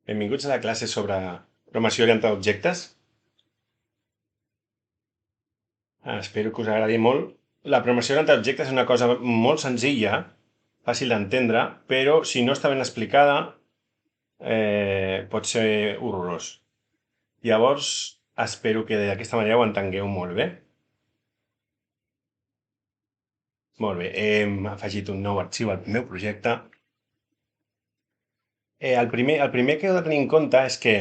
Benvinguts a la classe sobre programació orientada a objectes. Espero que us agradi molt. La programació orientada a objectes és una cosa molt senzilla, fàcil d'entendre, però si no està ben explicada pot ser horrorós. Llavors, espero que d'aquesta manera ho entengueu molt bé. Molt bé, hem afegit un nou arxiu al meu projecte. El primer que heu de tenir en compte és que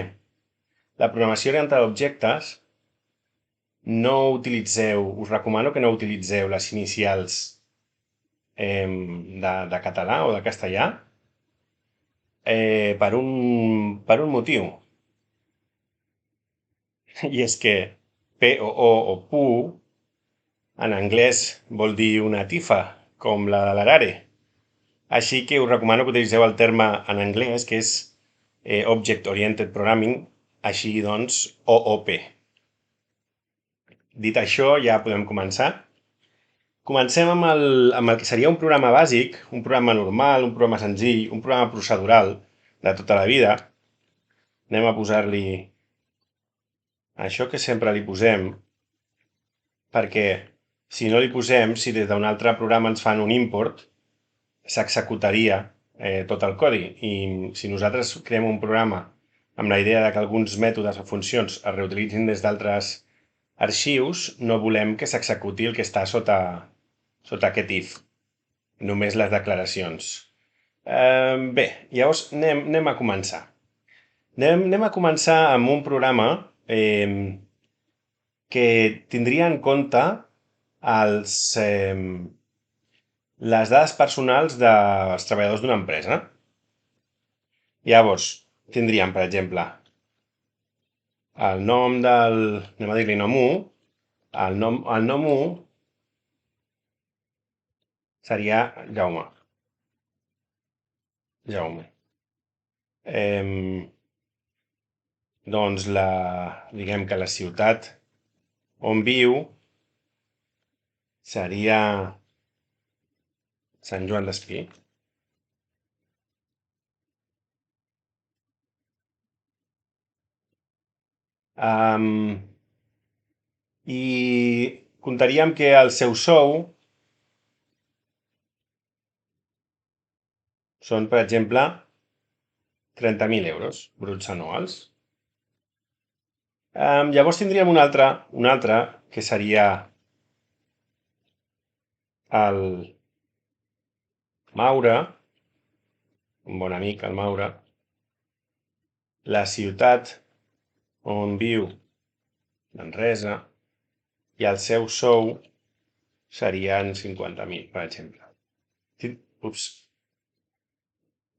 la programació orientada a objectes no utilitzeu, us recomano que no utilitzeu les inicials de català o de castellà per un motiu. I és que P o PU en anglès vol dir una tifa, com la de l'Arare. Així que us recomano que utilitzeu el terme en anglès, que és Object Oriented Programming, així doncs OOP. Dit això, ja podem començar. Comencem amb el que seria un programa bàsic, un programa normal, un programa senzill, un programa procedural de tota la vida. Anem a posar-li això que sempre li posem, perquè si no li posem, si des d'un altre programa ens fan un import, s'executaria tot el codi. I si nosaltres creem un programa amb la idea de que alguns mètodes o funcions es reutilitzin des d'altres arxius, no volem que s'executi el que està sota aquest if, només les declaracions. Bé, llavors anem a començar. Anem a començar amb un programa que tindria en compte les dades personals dels treballadors d'una empresa. Llavors, tindríem, per exemple, el nom anem a dir-li nom 1, el nom 1 seria Jaume. Doncs diguem que la ciutat on viu seria Sant Joan d'Espí. I comptaríem que el seu sou són, per exemple, 30.000 euros bruts anuals. Llavors tindríem un altre que seria el Maure, un bon amic, el Maure. La ciutat on viu, Manresa, i el seu sou serien 50.000, per exemple. Ups.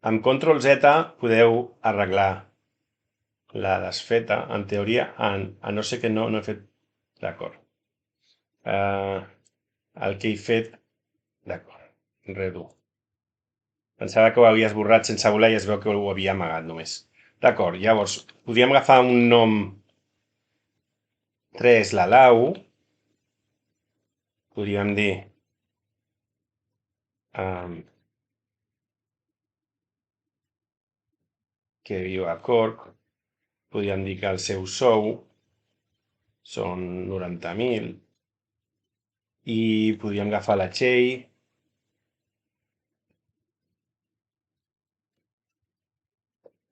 Amb Ctrl Z podeu arreglar la desfeta, en teoria, a no ser que no he fet... D'acord. El que he fet... D'acord, redo. Pensava que ho havia esborrat sense voler i es veu que ho havia amagat només. D'acord, llavors, podríem agafar un nom 3, la Lau. Podríem dir... que viu a Cork. Podríem dir que el seu sou són 90.000. I podríem agafar la Txell.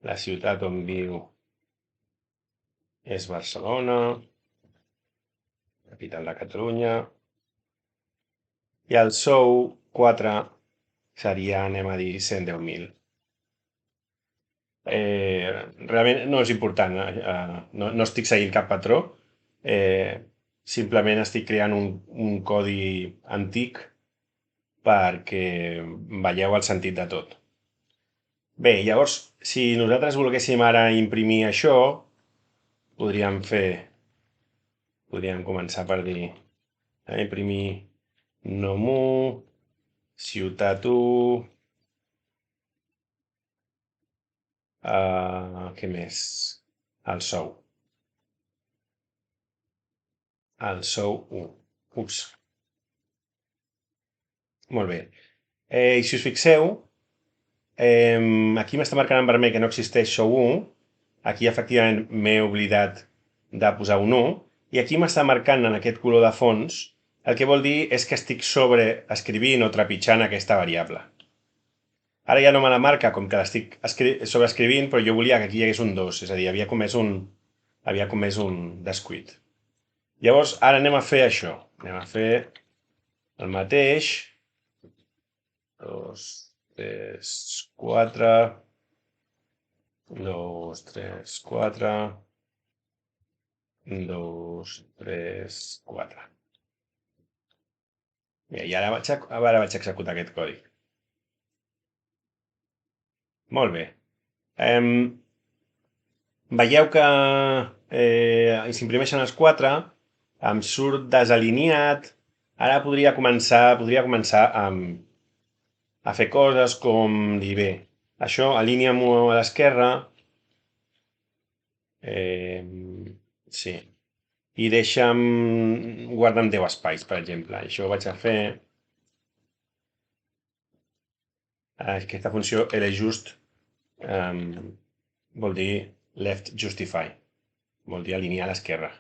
La ciutat on viu és Barcelona, capital de Catalunya. I el sou 4 seria, anem a dir, 110.000. Realment no és important, no estic seguint cap patró, simplement estic creant un codi antic perquè veieu el sentit de tot. Bé, llavors, si nosaltres volguéssim ara imprimir això, podríem començar per dir imprimir nom 1, ciutat 1, què més? El sou. El sou 1. Ups. Molt bé. I si us fixeu, aquí m'està marcant en vermell que no existeix sou 1, Aquí, efectivament, m'he oblidat de posar un 1, i aquí m'està marcant en aquest color de fons, el que vol dir és que estic sobreescrivint o trepitjant aquesta variable. Ara ja no me la marca com que l'estic sobreescrivint, però jo volia que aquí hi hagués un 2, és a dir, havia comès un descuit. Llavors, ara anem a fer això. Anem a fer el mateix. 2, 3, 4... 2, 3, 4... 2, 3, 4. I ara vaig executar aquest codi. Molt bé. Veieu que s'imprimeixen els 4, em surt desalineat. Ara podria començar a fer coses com dir, bé, això alinea-m'ho a l'esquerra. Sí. I deixa'm guardar en 10 espais, per exemple. Això ho vaig a fer. Aquesta funció ljust vol dir left justify. Vol dir alinear a l'esquerra.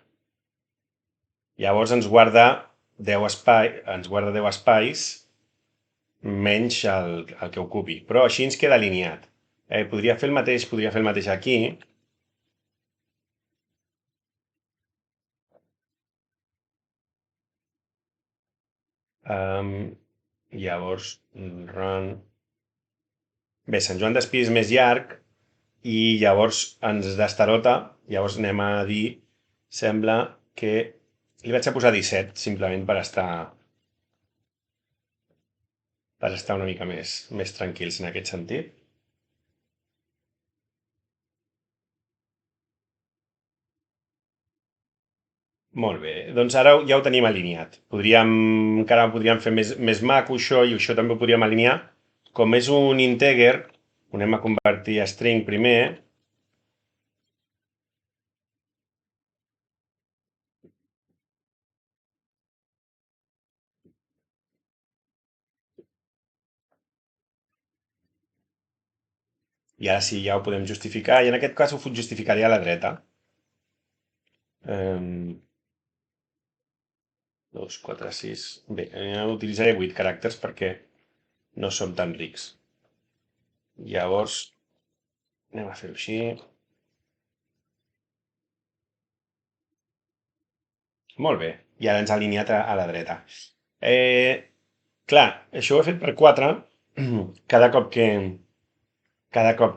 Llavors ens guarda 10 espais menys el que ocupi. Però així ens queda alineat. Podria fer el mateix aquí. Llavors, run... Bé, Sant Joan d'Espí és més llarg i llavors ens destarota. Llavors anem a dir, sembla que... Li vaig a posar 17, simplement per estar una mica més tranquils en aquest sentit. Molt bé, doncs ara ja ho tenim alineat. Encara podríem fer més maco això, i això també ho podríem alinear. Com és un integer, ho anem a convertir a string primer. I ara sí, ja ho podem justificar, i en aquest cas ho justificaré a la dreta. 2, 4, 6... Bé, utilitzaré 8 caràcters perquè no som tan rics. Llavors, anem a fer-ho així. Molt bé, i ara ens ha alineat a la dreta. Clar, això ho he fet per 4. Cada cop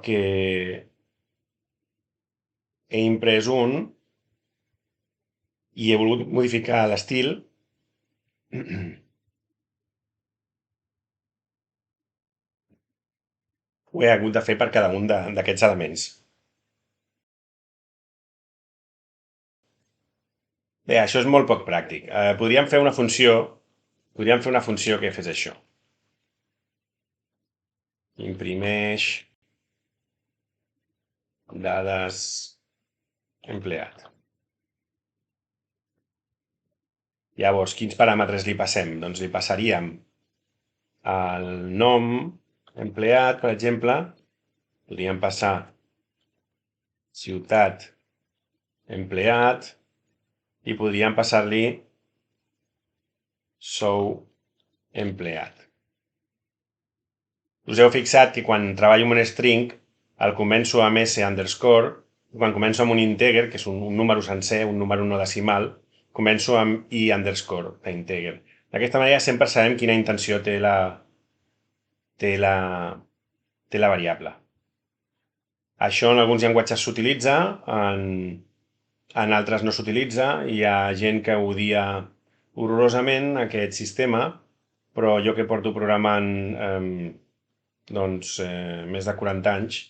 que he imprès un i he volgut modificar l'estil, ho he hagut de fer per cada un d'aquests elements. Bé, això és molt poc pràctic. Podríem fer una funció que fes això. Imprimeix dades empleat. Llavors, quins paràmetres li passem? Doncs li passaríem el nom empleat, per exemple. Podríem passar ciutat empleat i podríem passar-li sou empleat. Us heu fixat que quan treballo amb un string el començo amb s underscore, i quan començo amb un integer, que és un número sencer, un número no decimal, començo amb i underscore d'integer. D'aquesta manera sempre sabem quina intenció té la variable. Això en alguns llenguatges s'utilitza, en altres no s'utilitza. Hi ha gent que odia horrorosament aquest sistema, però jo que porto programant més de 40 anys,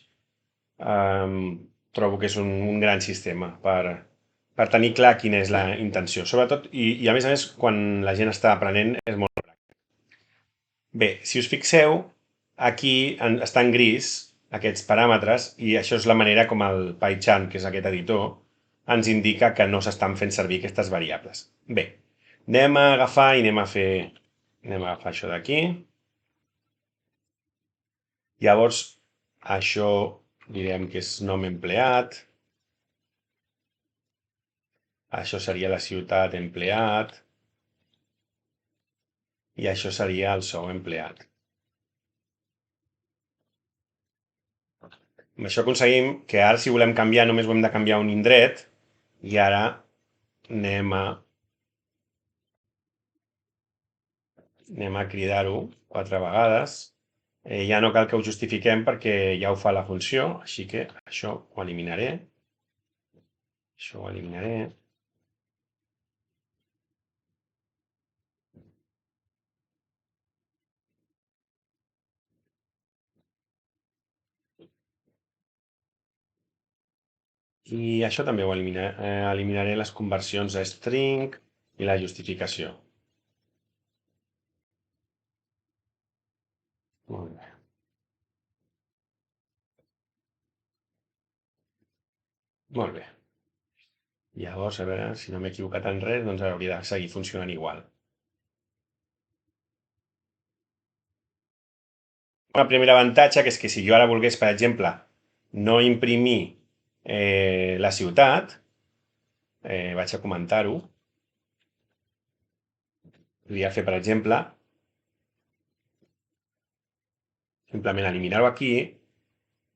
trobo que és un gran sistema per tenir clar quina és la intenció. Sobretot, i a més, quan la gent està aprenent, és molt pràctic. Bé, si us fixeu, aquí està en gris aquests paràmetres, i això és la manera com el PyCharm, que és aquest editor, ens indica que no s'estan fent servir aquestes variables. Bé, anem a agafar això d'aquí. Llavors, això direm que és nom empleat. Això seria la ciutat empleat. I això seria el sou empleat. Amb això aconseguim que ara, si volem canviar, només ho hem de canviar un indret, i ara anem a cridar-ho 4 vegades. Ja no cal que ho justifiquem perquè ja ho fa la funció, així que això ho eliminaré. Això ho eliminaré. I això també ho eliminaré. Eliminaré les conversions a string i la justificació. Molt bé. Molt bé. Llavors, a veure, si no m'he equivocat en res, doncs hauria de seguir funcionant igual. Un primer avantatge, que és que si jo ara volgués, per exemple, no imprimir la ciutat, vaig a comentar-ho, podria fer, per exemple, simplement eliminar-ho aquí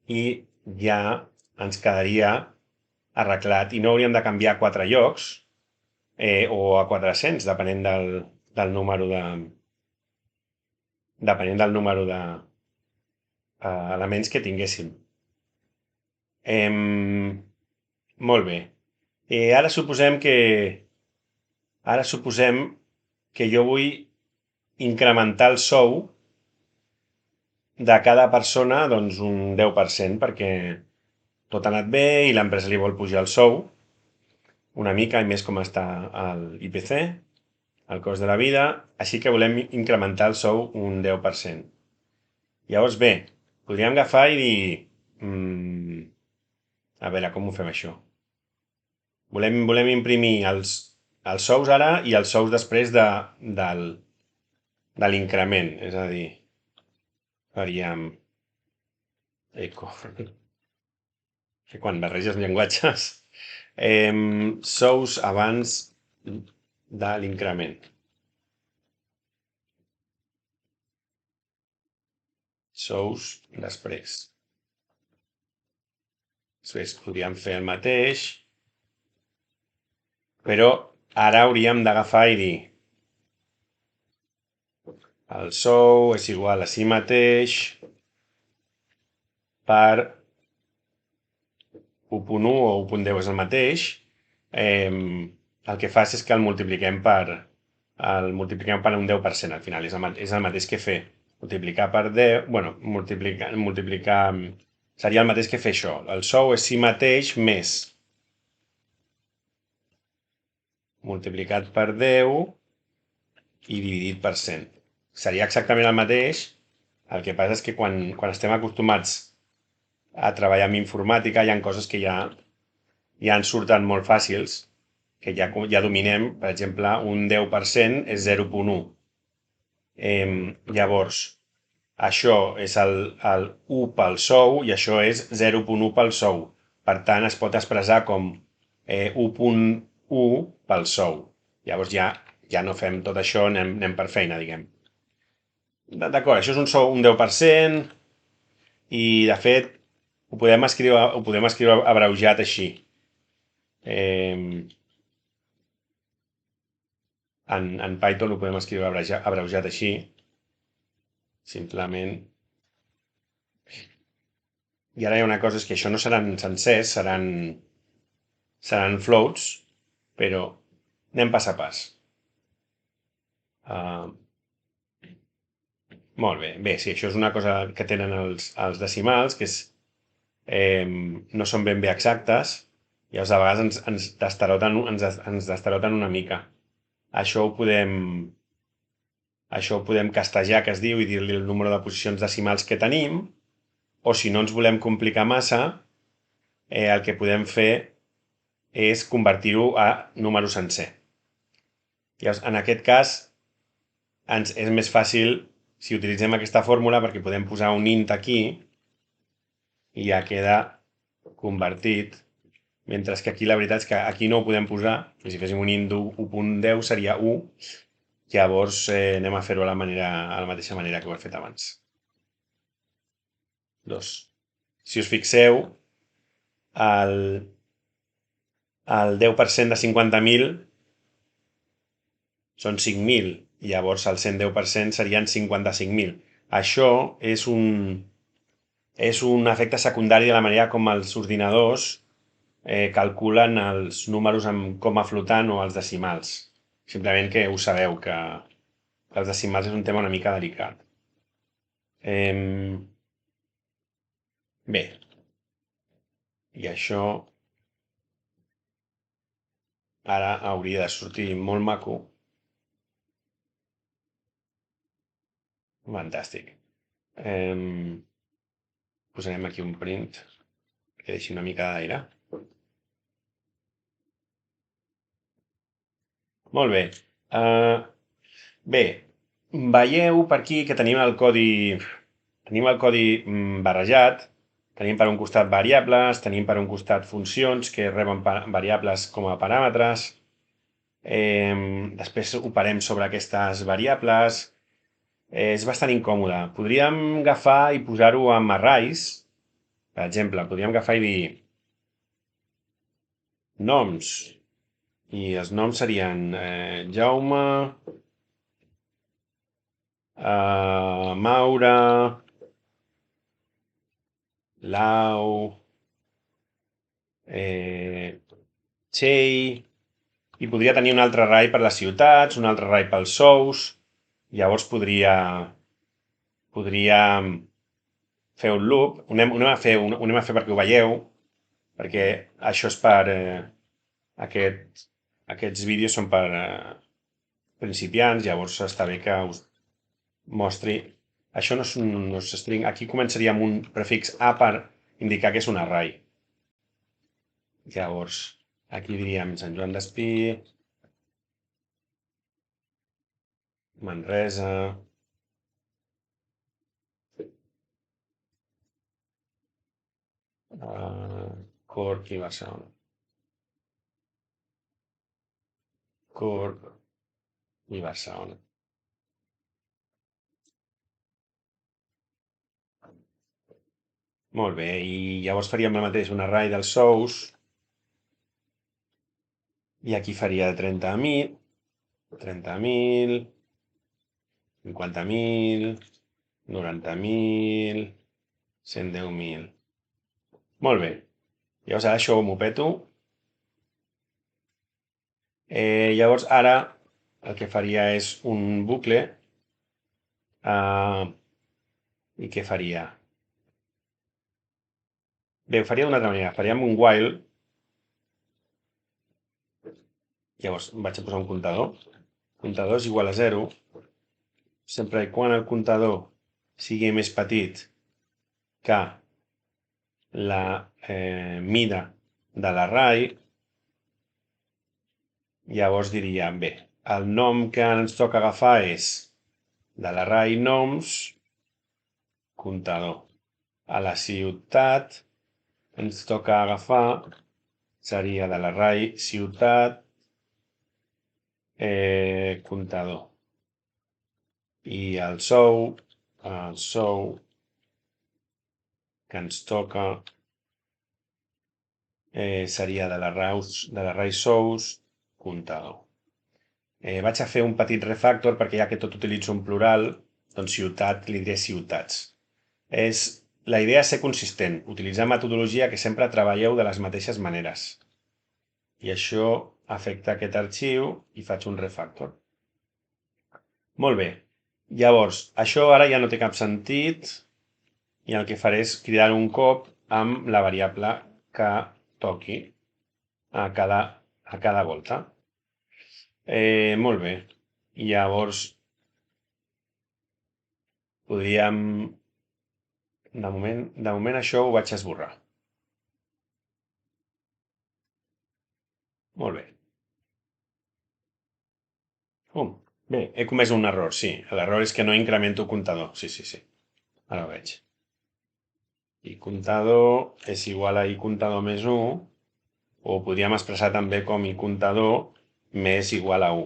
i ja ens quedaria arreglat i no hauríem de canviar a 4 llocs o a 400, depenent del número de elements que tinguéssim. Molt bé. Ara suposem que jo vull incrementar el sou de cada persona doncs, un 10%, perquè tot ha anat bé i l'empresa li vol pujar el sou una mica, i més com està l'IPC, el cost de la vida, així que volem incrementar el sou un 10%. Llavors, bé, podríem agafar i dir... a veure, com ho fem això? Volem imprimir els sous ara i els sous després de l'increment, és a dir, faríem eco. Que quan barreges llenguatges, sous abans de l'increment. Sous després. Després podríem fer el mateix, però ara hauríem d'agafar i dir el sou és igual a si mateix per 1.1 o 1.10 és el mateix. El que fas és que el multipliquem per un 10%, al final. És el mateix que fer multiplicar per 10, bueno, multiplicar seria el mateix que fer això. El sou és si mateix més multiplicat per 10 i dividit per 100. Seria exactament el mateix, el que passa és que quan estem acostumats a treballar amb informàtica hi ha coses que ja ens surten molt fàcils, que ja dominem. Per exemple, un 10% és 0.1. Llavors, això és el 1 pel sou i això és 0.1 pel sou. Per tant, es pot expressar com 1.1 pel sou. Llavors ja no fem tot això, anem per feina, diguem. D'acord, això és un 10% i, de fet, ho podem escriure abreujat així. En Python ho podem escriure abreujat així. Simplement. I ara hi ha una cosa, és que això no seran sencers, seran floats, però anem pas a pas. Molt bé. Bé, sí, això és una cosa que tenen els decimals, que no són ben bé exactes, i a vegades ens destaroten una mica. Això ho podem castejar, que es diu, i dir-li el número de posicions decimals que tenim, o si no ens volem complicar massa, el que podem fer és convertir-ho a número sencer. Llavors, en aquest cas, és més fàcil si utilitzem aquesta fórmula, perquè podem posar un int aquí i ja queda convertit mentre que aquí la veritat és que aquí no ho podem posar, i si féssim un int 1.10 seria 1, llavors anem a fer-ho a la mateixa manera que ho he fet abans. 2. Si us fixeu, el 10% de 50.000 són 5.000, i llavors el 110% serien 55.000. Això és un efecte secundari de la manera com els ordinadors calculen els números amb coma flotant o els decimals. Simplement que ho sabeu, que els decimals és un tema una mica delicat. Bé, i això ara hauria de sortir molt maco. Fantàstic. Posarem aquí un print que deixi una mica d'aire. Molt bé. Bé, veieu per aquí que tenim el codi barrejat. Tenim per un costat variables, tenim per un costat funcions que reben variables com a paràmetres. Després operem sobre aquestes variables. És bastant incòmode. Podríem agafar i posar-ho amb arrays. Per exemple, podríem agafar i dir noms. I els noms serien Jaume, Maura, Lau, Txell, i podria tenir un altre array per les ciutats, un altre array pels sous. Llavors podria fer un loop. Ho anem a fer perquè ho veieu, perquè això és per... Aquests vídeos són per principiants, llavors està bé que us mostri. Això no és string. Aquí començaria amb un prefix a per indicar que és un array. Llavors, aquí diríem Sant Joan d'Espí, Manresa, Corp i Barcelona. Corp i Barcelona. Molt bé, i llavors faríem el mateix, un array dels sous, i aquí faria 30.000, 30.000, 50.000, 90.000, 110.000. Molt bé. Llavors ara això m'ho peto. Llavors ara el que faria és un bucle. I què faria? Bé, ho faria d'una altra manera. Faríem un while. Llavors vaig a posar un comptador. Comptador és igual a 0. Sempre i quan el comptador sigui més petit que la mida de l'array, llavors diríem, bé, el nom que ens toca agafar és de l'array noms, comptador. A la ciutat ens toca agafar, seria de l'array ciutat, comptador. I el sou que ens toca seria de l'array sous, comptador. Vaig a fer un petit refactor perquè ja que tot utilitzo un plural, doncs ciutat li diré ciutats. La idea és ser consistent, utilitzar metodologia que sempre treballeu de les mateixes maneres. I això afecta aquest arxiu i faig un refactor. Molt bé. Llavors, això ara ja no té cap sentit i el que faré és cridar un cop amb la variable que toqui a cada volta. Molt bé. Llavors, podríem... De moment això ho vaig esborrar. Molt bé. Bé, he comès un error, sí. L'error és que no incremento comptador. Sí. Ara ho veig. I comptador és igual a i comptador més 1. o podríem expressar també com i comptador més igual a 1,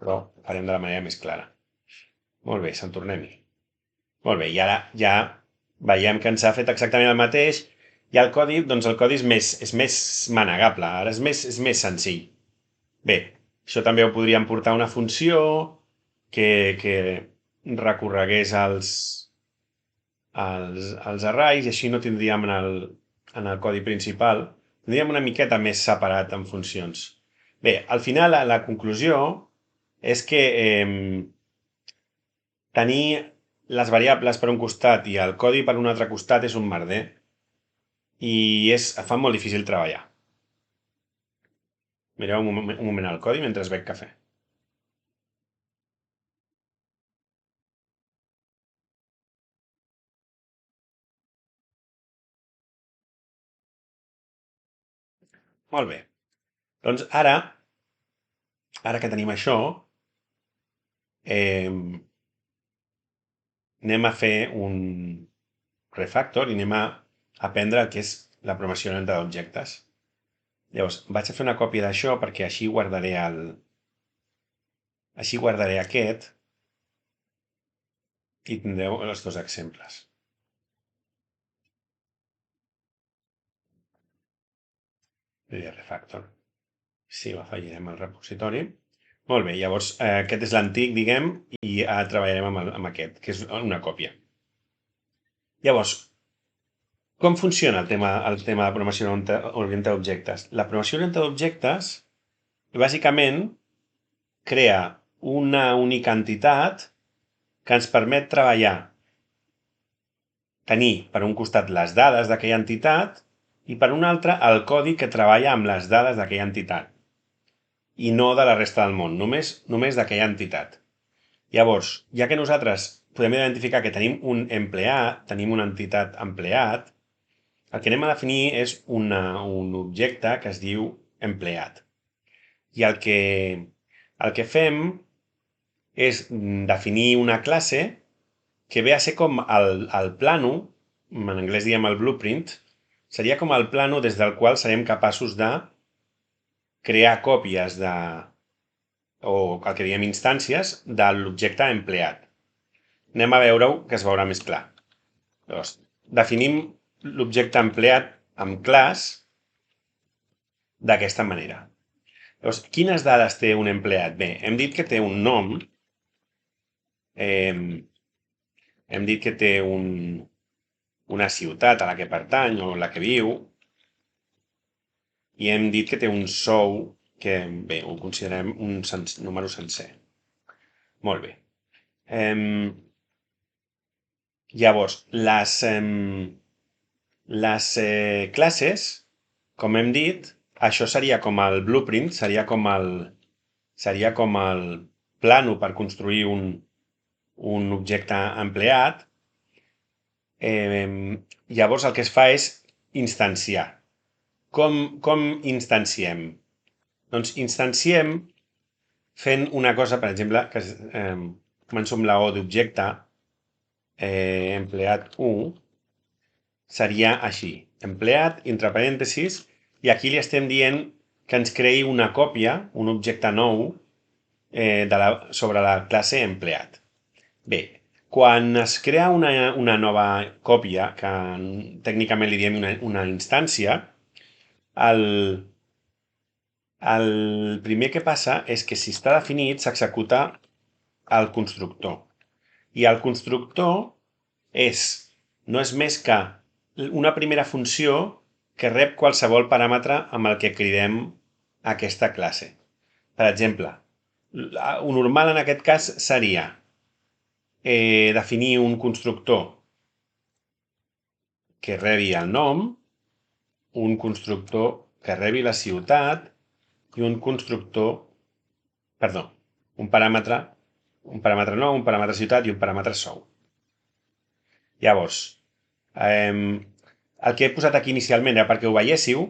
però ho farem de la manera més clara. Molt bé, se'n tornem-hi. Molt bé, i ara ja veiem que ens ha fet exactament el mateix i el codi, doncs el codi és més manegable, ara és més senzill. Bé, això també ho podríem portar una funció que recorregués els arrays i així no tindríem en el codi principal, tindríem una miqueta més separat en funcions. Bé, al final la conclusió és que tenir les variables per un costat i el codi per un altre costat és un merder i fa molt difícil treballar. Mireu un moment el codi mentre bec cafè. Molt bé. Doncs ara que tenim això, anem a fer un refactor i anem a aprendre el que és la programació orientada a objectes. Llavors, vaig a fer una còpia d'això perquè així guardaré aquest i tindreu els dos exemples. Refactor. Sí, l'afegirem al repositori. Molt bé, llavors aquest és l'antic, diguem, i ara treballarem amb aquest, que és una còpia. Llavors, com funciona el tema de programació orientada a objectes? La programació orientada a objectes, bàsicament, crea una única entitat que ens permet treballar, tenir per un costat les dades d'aquella entitat i per un altre el codi que treballa amb les dades d'aquella entitat i no de la resta del món, només d'aquella entitat. Llavors, ja que nosaltres podem identificar que tenim un empleat, tenim una entitat empleat, el que anem a definir és un objecte que es diu empleat. I el que fem és definir una classe que ve a ser com el plano, en anglès diem el blueprint, seria com el plano des del qual serem capaços de crear còpies o el que diem instàncies de l'objecte empleat. Anem a veure-ho, que es veurà més clar. Llavors, definim l'objecte empleat amb class d'aquesta manera. Llavors, quines dades té un empleat? Bé, hem dit que té un nom, hem dit que té una ciutat a la que pertany o la que viu, i hem dit que té un sou que, bé, ho considerem un número sencer. Molt bé. Llavors, les classes, com hem dit, això seria com el blueprint, seria com el plano per construir un objecte empleat. Llavors el que es fa és instanciar. Com instanciem? Doncs instanciem fent una cosa, per exemple, que començo amb la O d'objecte, empleat 1, seria així, empleat, entre parèntesis, i aquí li estem dient que ens creï una còpia, un objecte nou, sobre la classe empleat. Bé, quan es crea una nova còpia, que tècnicament li diem una instància, el primer que passa és que si està definit s'executa el constructor. I el constructor no és més que una primera funció que rep qualsevol paràmetre amb el que cridem aquesta classe. Per exemple, el normal en aquest cas seria definir un constructor que rebi el nom, un constructor que rebi la ciutat i un paràmetre nom, un paràmetre ciutat i un paràmetre sou. Llavors, el que he posat aquí inicialment era perquè ho veiéssiu,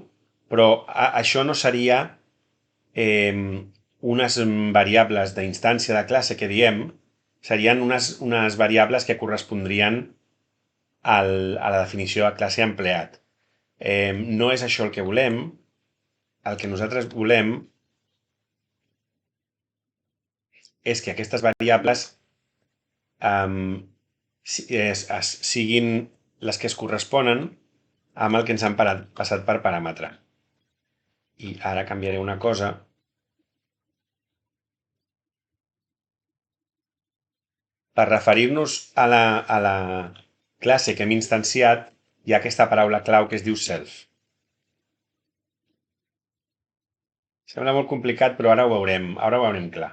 però això no seria unes variables d'instància de classe que diem, serien unes variables que correspondrien a la definició de classe empleat. No és això el que volem. el que nosaltres volem és que aquestes variables siguin les que es corresponen amb el que ens han passat per paràmetre. I ara canviaré una cosa. Per referir-nos a la classe que hem instanciat, hi ha aquesta paraula clau que es diu self. Sembla molt complicat, però ara ho veurem clar.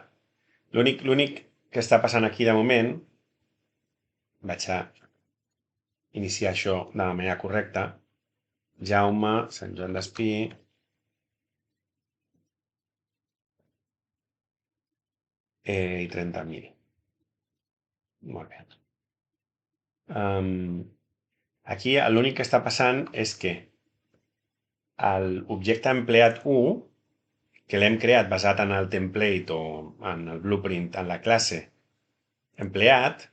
L'únic que està passant aquí de moment, vaig a iniciar això de la manera correcta. Jaume, Sant Joan d'Espí. I 30.000. Molt bé. Aquí l'únic que està passant és que l'objecte empleat 1, que l'hem creat basat en el template o en el blueprint, en la classe empleat,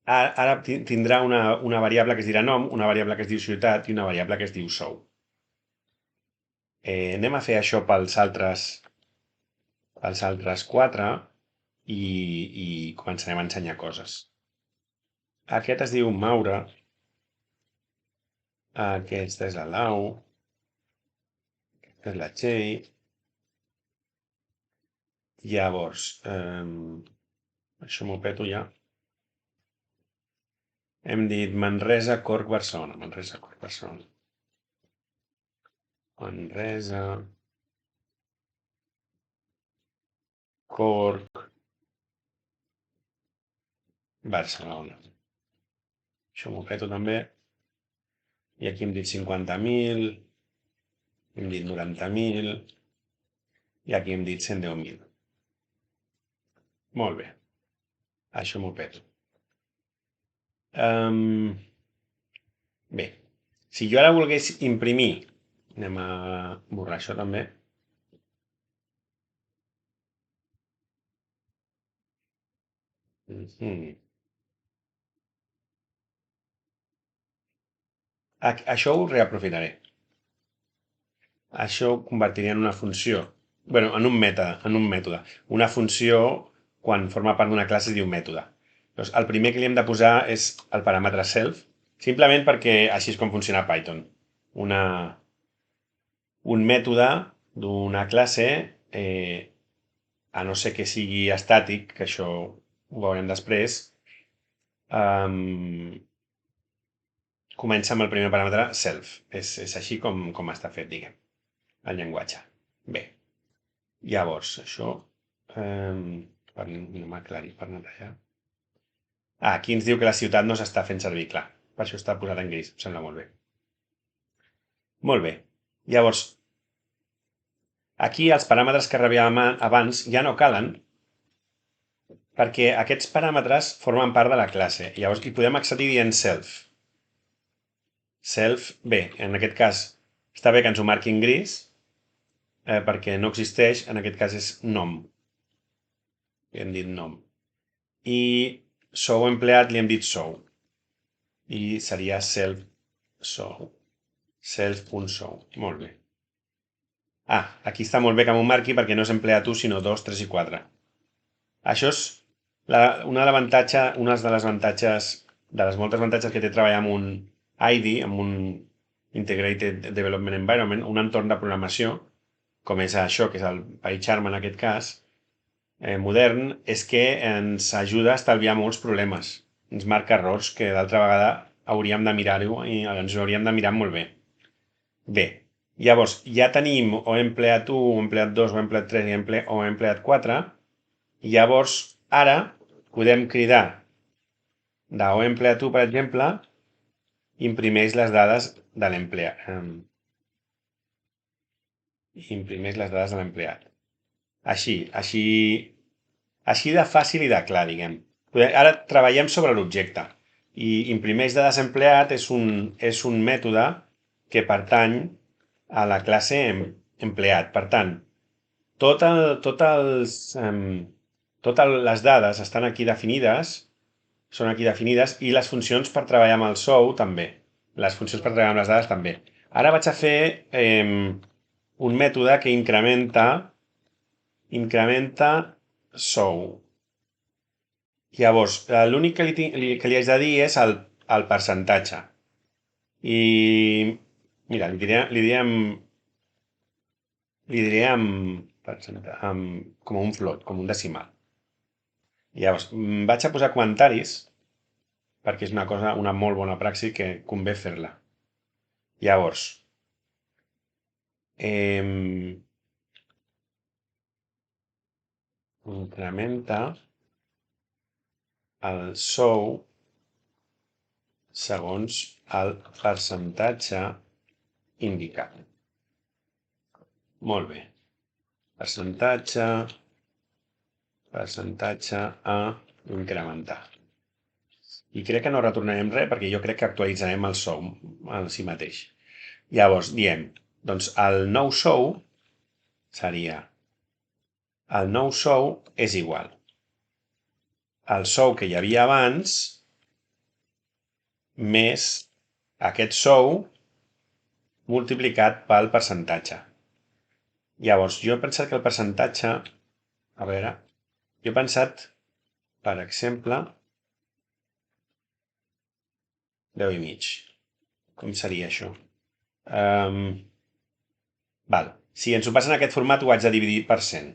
ara tindrà una variable que es dirà nom, una variable que es diu ciutat i una variable que es diu sou. Anem a fer això pels altres 4 i començarem a ensenyar coses. Aquest es diu Maura. Aquesta és la Lau. Aquesta és la Txell. Llavors, això m'ho peto ja. Hem dit Manresa, Corc, Barcelona. Manresa, Corc, Barcelona. Manresa, Corc, Barcelona. Això m'ho peto també. I aquí hem dit 50.000, hem dit 90.000 i aquí hem dit 110.000. Molt bé. Això m'ho peto. Bé, si jo ara volgués imprimir, anem a borrar això també. Això ho reaprofitaré. Això ho convertiré en una funció. Bueno, en un mètode. Una funció, quan forma part d'una classe, es diu mètode. Doncs el primer que li hem de posar és el paràmetre self, simplement perquè així és com funciona Python. Un mètode d'una classe, a no ser que sigui estàtic, que això ho veurem després, comença amb el primer paràmetre self. És així com està fet, diguem, el llenguatge. Bé, llavors, això, no m'ha aclarit per netejar. Aquí ens diu que la ciutat no s'està fent servir, clar. Per això està posat en gris, em sembla molt bé. Molt bé. Llavors, aquí els paràmetres que rebíem abans ja no calen, perquè aquests paràmetres formen part de la classe. Llavors, hi podem accedir dient self. Self, bé, en aquest cas, està bé que ens ho marqui en gris, perquè no existeix, en aquest cas és nom. Li hem dit nom. I sou empleat li hem dit sou. I seria self sou. Self.sou. Molt bé. Aquí està molt bé que m'ho marqui perquè no és empleat 1, sinó 2, 3 i 4. Això és una de les avantatges, de les moltes avantatges que té treballar amb un IDE, amb un Integrated Development Environment, un entorn de programació, com és això, que és el PyCharm en aquest cas, modern, és que ens ajuda a estalviar molts problemes. Ens marca errors que d'altra vegada hauríem de mirar-ho i ens ho hauríem de mirar molt bé. Bé, llavors ja tenim o empleat 1, o empleat 2, o empleat 3 o empleat 4. I llavors ara podem cridar de o empleat 1, per exemple, imprimeix les dades de l'empleat. Imprimeix les dades de l'empleat. Així de fàcil i de clar, diguem. Ara treballem sobre l'objecte. I imprimeix dades empleat és un mètode que pertany a la classe empleat. Per tant, totes les dades estan aquí definides, són aquí definides, i les funcions per treballar amb el sou també. Les funcions per treballar amb les dades també. Ara vaig a fer un mètode que incrementa sou. Llavors, l'únic que li haig de dir és el percentatge. I, mira, li diré com un float, com un decimal. Llavors, vaig a posar comentaris, perquè és una molt bona praxi que convé fer-la. Llavors, incrementa el sou segons el percentatge indicat. Molt bé. Percentatge a incrementar. I crec que no retornarem res perquè jo crec que actualitzarem el sou en si mateix. Llavors, diem, doncs el nou sou seria el nou sou és igual al sou que hi havia abans més aquest sou multiplicat pel percentatge. Llavors, jo he pensat que el percentatge, a veure, jo he pensat, per exemple, 10,5. Com seria això? Val. Si ens ho passa en aquest format ho haig de dividir per 100.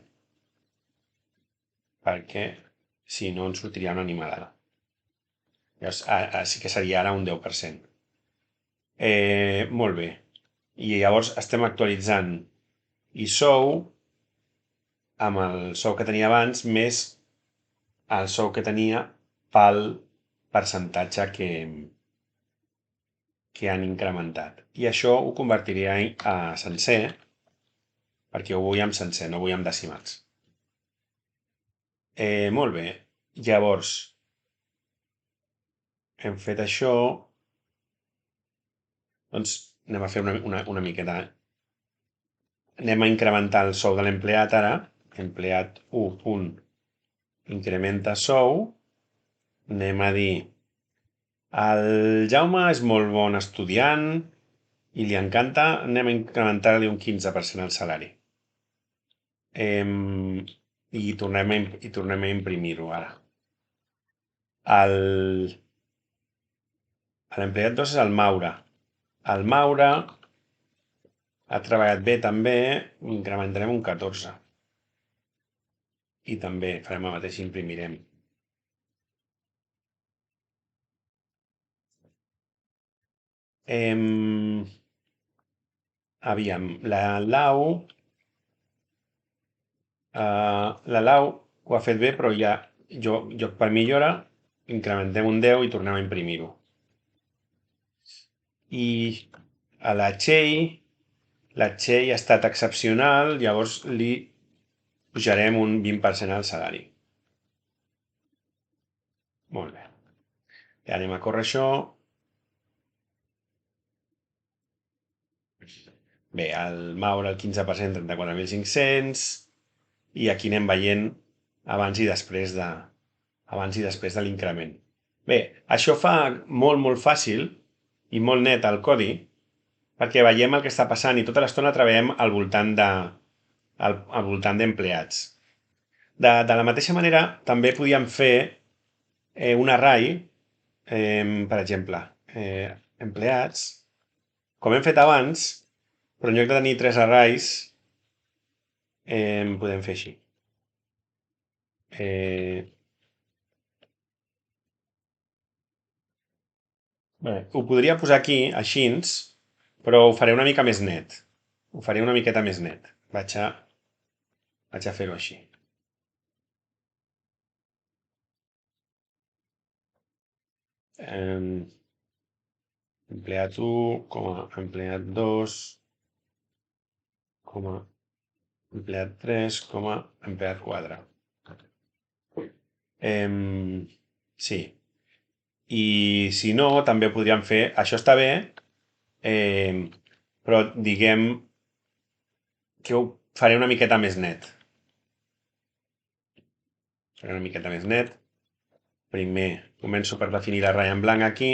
Perquè si no ens sortiria una animalada. Llavors, sí que seria ara un 10%. Molt bé. I llavors estem actualitzant i sou amb el sou que tenia abans més el sou que tenia pel percentatge que han incrementat. I això ho convertiré a sencer, perquè ho vull amb sencer, no vull amb decimals. Molt bé. Llavors, hem fet això. Doncs anem a fer una miqueta. Anem a incrementar el sou de l'empleat ara. Empleat 1. Incrementa sou. Anem a dir el Jaume és molt bon estudiant i li encanta, anem a incrementar-li un 15% el salari. I tornem a imprimir-ho ara. L'empleat 2 és el Maura. El Maura ha treballat bé també, incrementarem un 14. I també farem el mateix, imprimirem. Aviam, la Lau ho ha fet bé, però ja jo per millora incrementem un 10 i tornem a imprimir-ho. I a la Txell ha estat excepcional, llavors li pujarem un 20% al salari. Molt bé. Ja anem a córrer això. Bé, el Maura el 15%, 34.500, i aquí anem veient abans i després de l'increment. Bé, això fa molt fàcil i molt net el codi perquè veiem el que està passant i tota l'estona treballem al voltant d'empleats. De la mateixa manera, també podíem fer un array, per exemple, empleats, com hem fet abans, però en lloc de tenir 3 arrays, podem fer així. Bé, ho podria posar aquí, així, però ho faré una mica més net. Ho faré una miqueta més net. Vaig a fer-ho així. Empleat 1, empleat 2, empleat 3, empleat 4. Sí. I si no, també podríem fer, això està bé, però diguem que ho faré una miqueta més net. Faré una miqueta més net. Primer començo per definir la ratlla en blanc aquí.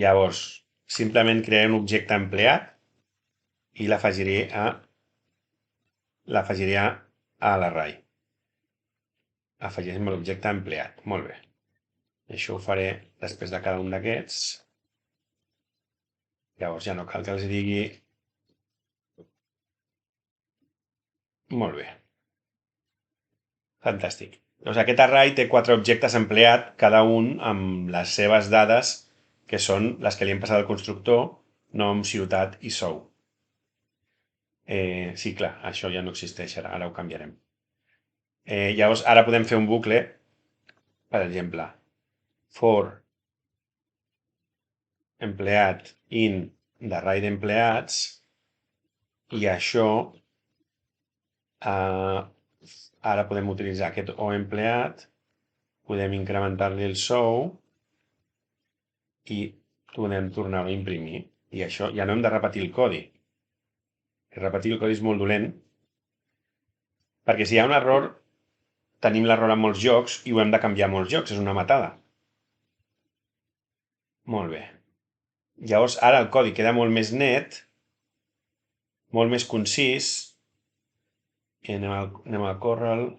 Llavors, simplement crearé un objecte empleat i l'afegiré a l'array. Afegirem l'objecte empleat. Molt bé. I això ho faré després de cada un d'aquests. Llavors ja no cal que els digui. Molt bé. Fantàstic. Doncs aquest array té 4 objectes empleat, cada un amb les seves dades, que són les que li hem passat al constructor, nom, ciutat i sou. Sí, clar, això ja no existeix ara ho canviarem. Llavors, ara podem fer un bucle, per exemple, for empleat in d'array d'empleats, i això ara podem utilitzar aquest oEmpleat, podem incrementar-li el sou i podem tornar-ho a imprimir. I això ja no hem de repetir el codi. Repetir el codi és molt dolent, perquè si hi ha un error, tenim l'error en molts jocs i ho hem de canviar a molts jocs, és una matada. Molt bé. Llavors ara el codi queda molt més net, molt més concís, i anem a córrer-lo.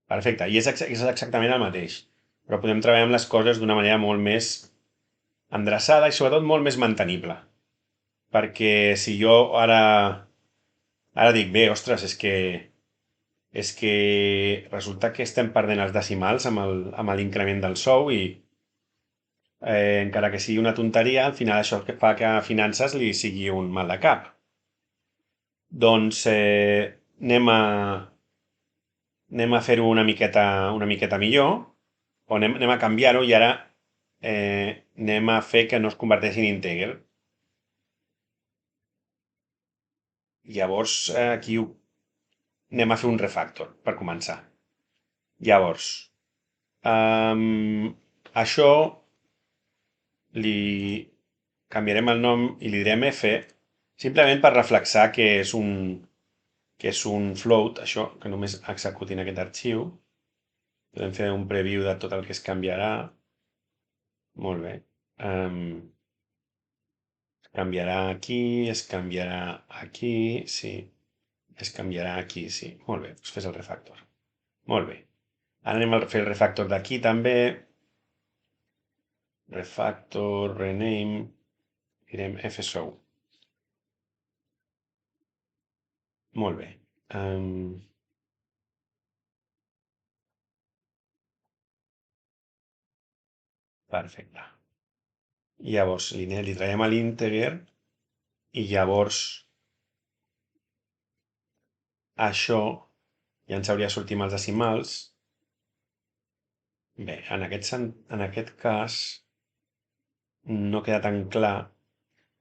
Perfecte, i és exactament el mateix, però podem treballar amb les coses d'una manera molt més endreçada i sobretot molt més mantenible. Perquè si jo ara dic, bé, ostres, és que resulta que estem perdent els decimals amb l'increment del sou i encara que sigui una tonteria, al final això que fa que a finances li sigui un mal de cap. Doncs anem a fer-ho una miqueta millor, o anem a canviar-ho i ara anem a fer que no es converteixi en integer. Llavors aquí anem a fer un refactor per començar. Llavors, això li canviarem el nom i li direm f, simplement per reflexar que és un float, això, que només executin aquest arxiu. Podem fer un preview de tot el que es canviarà. Molt bé. Es canviarà aquí, es canviarà aquí, sí. Es canviarà aquí, sí. Molt bé, doncs fes el refactor. Molt bé. Ara anem a fer el refactor d'aquí també. Refactor, rename, direm fshow. Molt bé. Perfecte. Llavors li traiem a l'integer i llavors això ja ens hauria sortit amb els decimals. Bé, en aquest cas no queda tan clar,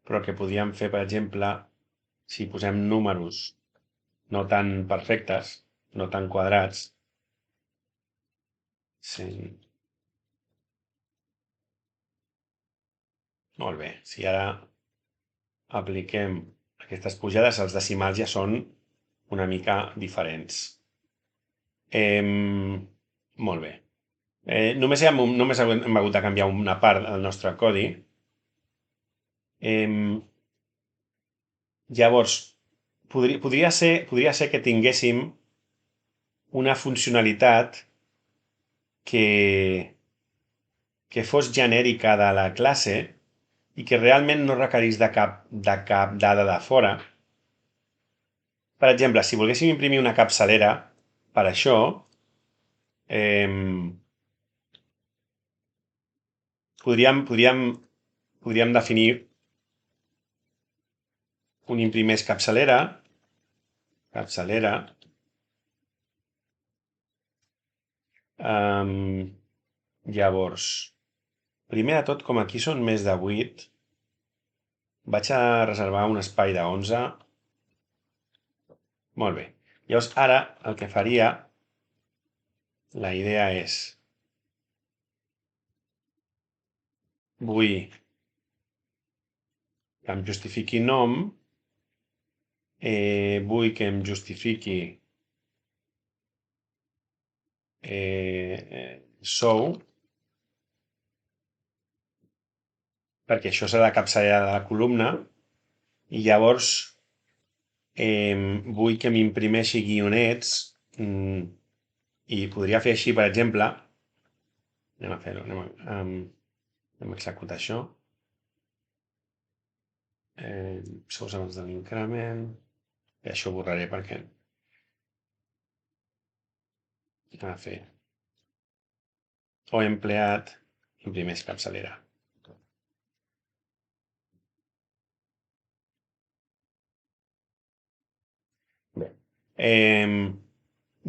però el que podríem fer, per exemple, si posem números no tan perfectes, no tan quadrats, sí. Molt bé, si ara apliquem aquestes pujades, els decimals ja són una mica diferents. Molt bé. Només hem hagut de canviar una part del nostre codi. Llavors, podria ser que tinguéssim una funcionalitat que fos genèrica de la classe i que realment no requerís de cap dada de fora. Per exemple, si volguéssim imprimir una capçalera, per això, podríem definir un imprimeix capçalera, llavors, primer de tot, com aquí són més de 8, vaig a reservar un espai de 11. Molt bé. Llavors, ara el que faria, la idea és, vull que em justifiqui nom, vull que em justifiqui sou, perquè això serà la capçalera de la columna, i llavors vull que m'imprimeixi guionets i podria fer així, per exemple, anem a fer-ho, anem a executar això. Sous abans de l'increment, i això ho borraré perquè anem a fer o empleat imprimeix capçalera. Bé.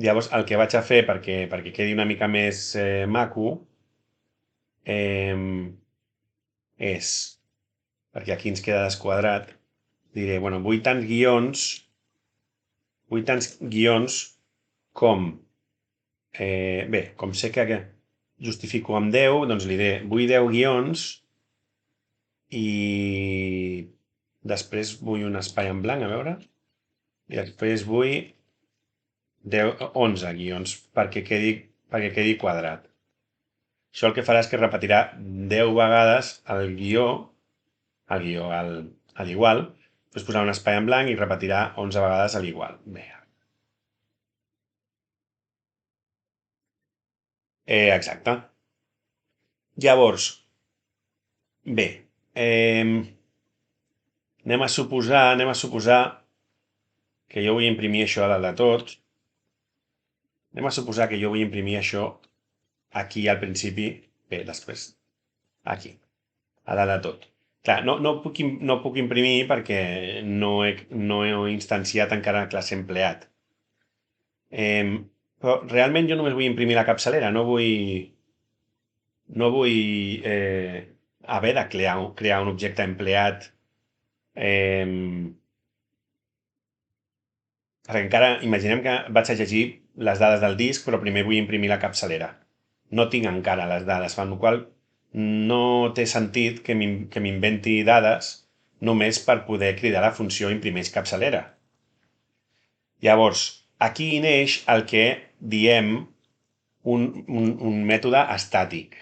Llavors, el que vaig a fer perquè quedi una mica més maco és, perquè aquí ens queda desquadrat, diré, bueno, vull tants guions com, bé, com sé que justifico amb 10, doncs li diré, vull 10 guions i després vull un espai en blanc, a veure, i després vull 11 guions perquè quedi quadrat. Això el que farà és que repetirà 10 vegades el guió, a l'igual, després posarà un espai en blanc i repetirà 11 vegades a l'igual. Bé. Exacte. Llavors, bé, anem a suposar que jo vull imprimir això a dalt de tot. Anem a suposar que jo vull imprimir això aquí al principi, bé, després, aquí, a dalt de tot. Clar, no puc imprimir perquè no he instanciat encara la classe empleat. Però realment jo només vull imprimir la capçalera, no vull haver de crear un objecte empleat perquè encara, imaginem que vaig a llegir les dades del disc, però primer vull imprimir la capçalera. No tinc encara les dades, amb la qual no té sentit que m'inventi dades només per poder cridar la funció imprimeix capçalera. Llavors, aquí neix el que diem un mètode estàtic.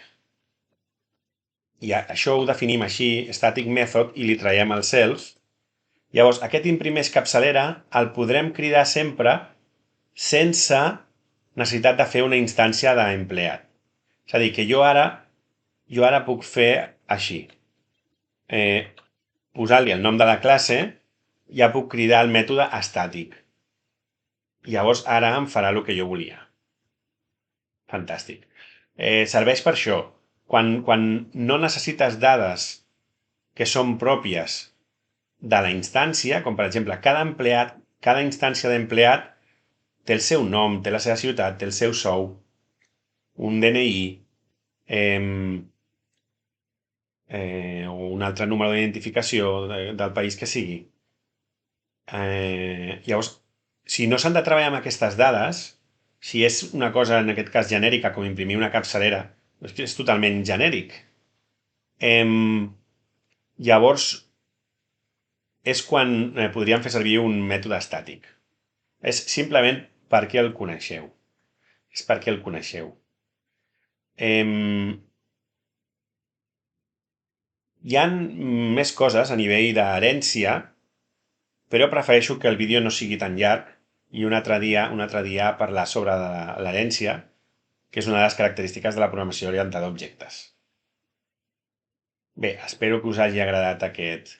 I això ho definim així, static method, i li traiem el self. Llavors, aquest imprimeix capçalera el podrem cridar sempre sense necessitat de fer una instància d'empleat. És a dir, que jo ara puc fer així. Posar-li el nom de la classe, ja puc cridar el mètode estàtic. Llavors ara em farà el que jo volia. Fantàstic. Serveix per això. Quan no necessites dades que són pròpies de la instància, com per exemple cada instància d'empleat té el seu nom, té la seva ciutat, té el seu sou, un DNI, o un altre número d'identificació del país que sigui. Llavors, si no s'han de treballar amb aquestes dades, si és una cosa, en aquest cas, genèrica, com imprimir una capçalera, és totalment genèric. Llavors, és quan podríem fer servir un mètode estàtic. És simplement perquè el coneixeu. És perquè el coneixeu. Hi ha més coses a nivell d'herència, però prefereixo que el vídeo no sigui tan llarg i un altre dia parlar sobre l'herència, que és una de les característiques de la programació orientada a objectes. Bé, espero que us hagi agradat aquest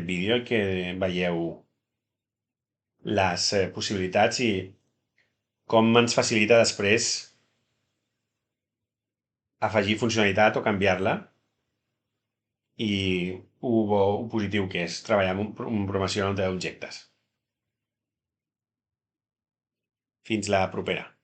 vídeo i que veieu les possibilitats i com ens facilita després afegir funcionalitat o canviar-la i ho positiu que és treballar amb programació d'objectes. Fins la propera.